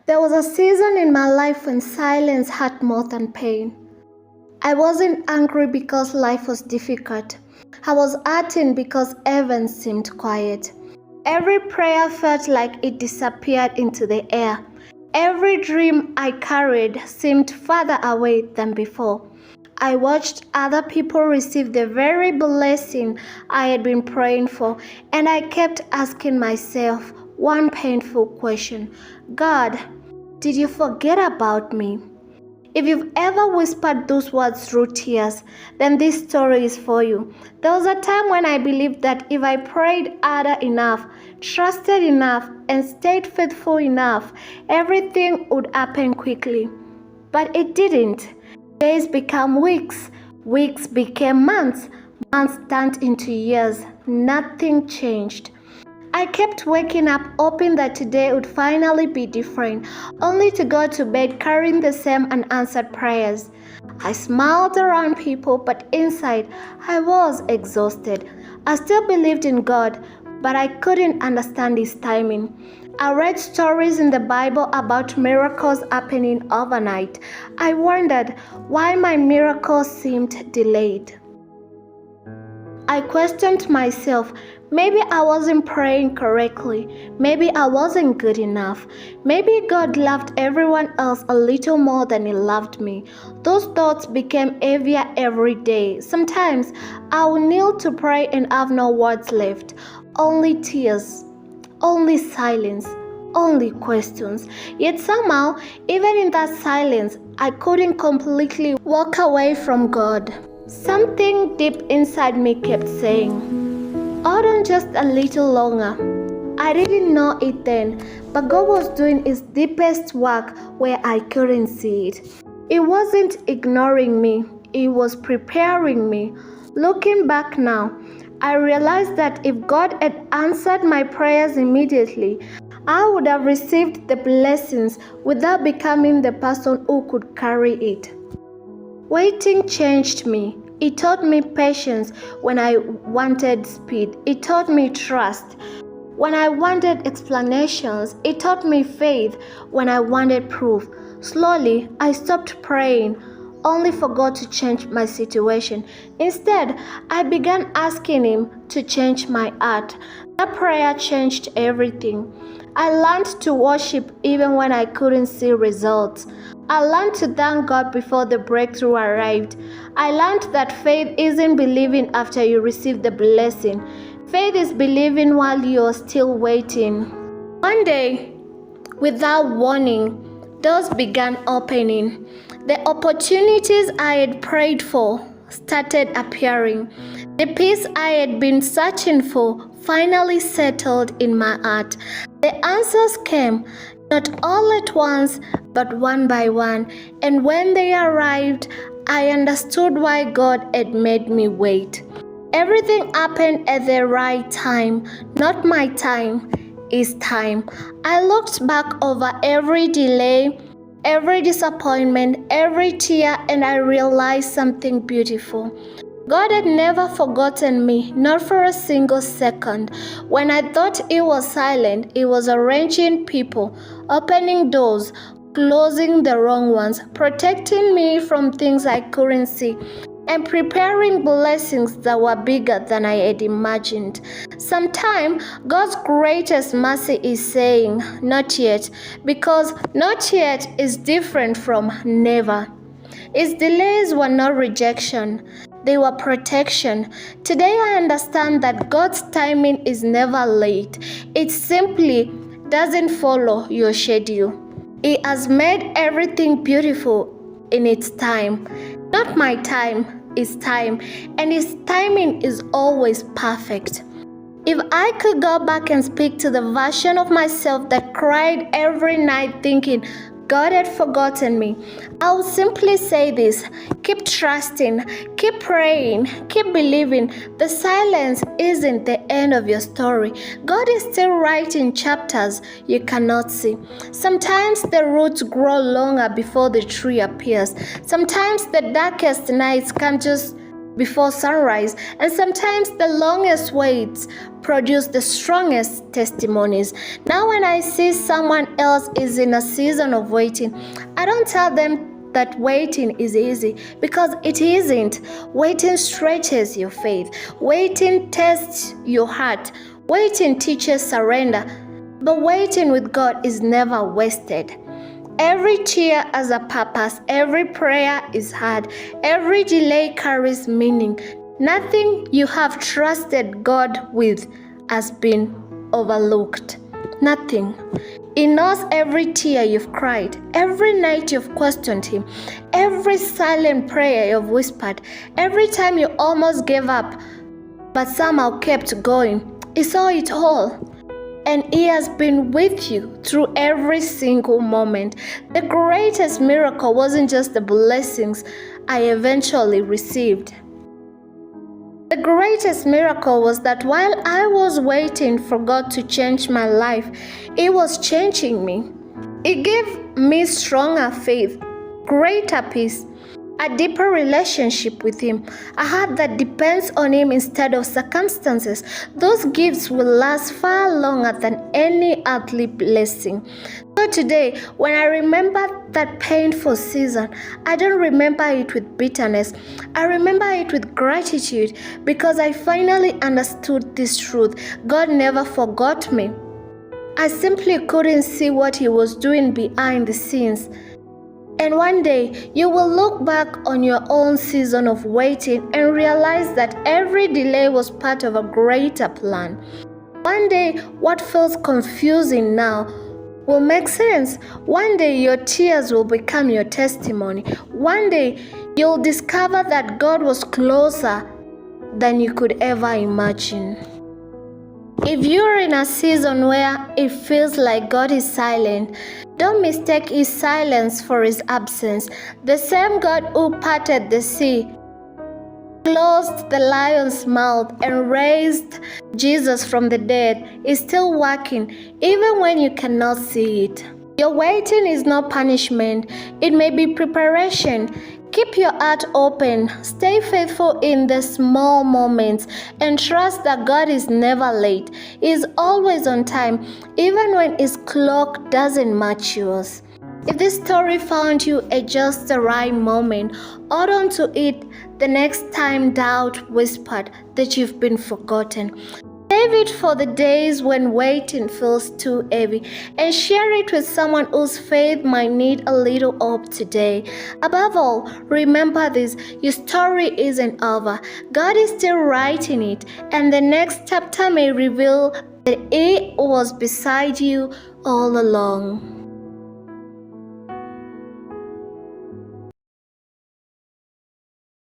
There was a season in my life when silence hurt more than pain. I wasn't angry because life was difficult. I was hurting because heaven seemed quiet. Every prayer felt like it disappeared into the air. Every dream I carried seemed farther away than before. I watched other people receive the very blessing I had been praying for, and I kept asking myself one painful question: God, did you forget about me? If you've ever whispered those words through tears, then this story is for you. There was a time when I believed that if I prayed harder enough, trusted enough, and stayed faithful enough, everything would happen quickly. But it didn't. Days became weeks, weeks became months, months turned into years. Nothing changed. I kept waking up hoping that today would finally be different, only to go to bed carrying the same unanswered prayers. I smiled around people, but inside I was exhausted. I still believed in God, but I couldn't understand His timing. I read stories in the Bible about miracles happening overnight. I wondered why my miracles seemed delayed. I questioned myself. Maybe I wasn't praying correctly. Maybe I wasn't good enough. Maybe God loved everyone else a little more than He loved me. Those thoughts became heavier every day. Sometimes I would kneel to pray and have no words left. Only tears, only silence, only questions. Yet somehow, even in that silence, I couldn't completely walk away from God. Something deep inside me kept saying, hold on just a little longer. I didn't know it then, but God was doing His deepest work where I couldn't see it. He wasn't ignoring me, He was preparing me. Looking back now, I realized that if God had answered my prayers immediately, I would have received the blessings without becoming the person who could carry it. Waiting changed me. It taught me patience when I wanted speed. It taught me trust when I wanted explanations. It taught me faith when I wanted proof. Slowly, I stopped praying, only for God to change my situation. Instead, I began asking Him to change my heart. That prayer changed everything. I learned to worship even when I couldn't see results. I learned to thank God before the breakthrough arrived. I learned that faith isn't believing after you receive the blessing. Faith is believing while you're still waiting. One day, without warning, doors began opening. The opportunities I had prayed for started appearing. The peace I had been searching for finally settled in my heart. The answers came, not all at once, but one by one. And when they arrived, I understood why God had made me wait. Everything happened at the right time, not my time, His time. I looked back over every delay, every disappointment, every tear, and I realized something beautiful. God had never forgotten me, not for a single second. When I thought He was silent, He was arranging people, opening doors, closing the wrong ones, protecting me from things I couldn't see, and preparing blessings that were bigger than I had imagined. Sometimes God's greatest mercy is saying, not yet, because not yet is different from never. His delays were not rejection, they were protection. Today I understand that God's timing is never late. It simply doesn't follow your schedule. He has made everything beautiful in its time. Not my time, His time. And His timing is always perfect. If I could go back and speak to the version of myself that cried every night thinking God had forgotten me, I would simply say this: keep trusting, keep praying, keep believing. The silence isn't the end of your story. God is still writing chapters you cannot see. Sometimes the roots grow longer before the tree appears. Sometimes the darkest nights come just before sunrise, and sometimes the longest waits produce the strongest testimonies. Now, when I see someone else is in a season of waiting, I don't tell them that waiting is easy, because it isn't. Waiting stretches your faith. Waiting tests your heart. Waiting teaches surrender. But waiting with God is never wasted. Every tear has a purpose. Every prayer is heard. Every delay carries meaning. Nothing you have trusted God with has been overlooked. Nothing. He knows every tear you've cried, every night you've questioned Him, every silent prayer you've whispered, every time you almost gave up but somehow kept going. He saw it all. And He has been with you through every single moment. The greatest miracle wasn't just the blessings I eventually received. The greatest miracle was that while I was waiting for God to change my life, He was changing me. He gave me stronger faith, greater peace, a deeper relationship with Him, a heart that depends on Him instead of circumstances. Those gifts will last far longer than any earthly blessing. So today, when I remember that painful season, I don't remember it with bitterness. I remember it with gratitude, because I finally understood this truth. God never forgot me. I simply couldn't see what He was doing behind the scenes. And one day, you will look back on your own season of waiting and realize that every delay was part of a greater plan. One day, what feels confusing now will make sense. One day, your tears will become your testimony. One day, you'll discover that God was closer than you could ever imagine. If you're in a season where it feels like God is silent, don't mistake His silence for His absence. The same God who parted the sea, closed the lion's mouth, and raised Jesus from the dead is still working, even when you cannot see it. Your waiting is not punishment. It may be preparation. Keep your heart open, stay faithful in the small moments, and trust that God is never late. He is always on time, even when His clock doesn't match yours. If this story found you at just the right moment, hold on to it the next time doubt whispered that you've been forgotten. Save it for the days when waiting feels too heavy, and share it with someone whose faith might need a little hope today. Above all, remember this: your story isn't over. God is still writing it, and the next chapter may reveal that He was beside you all along.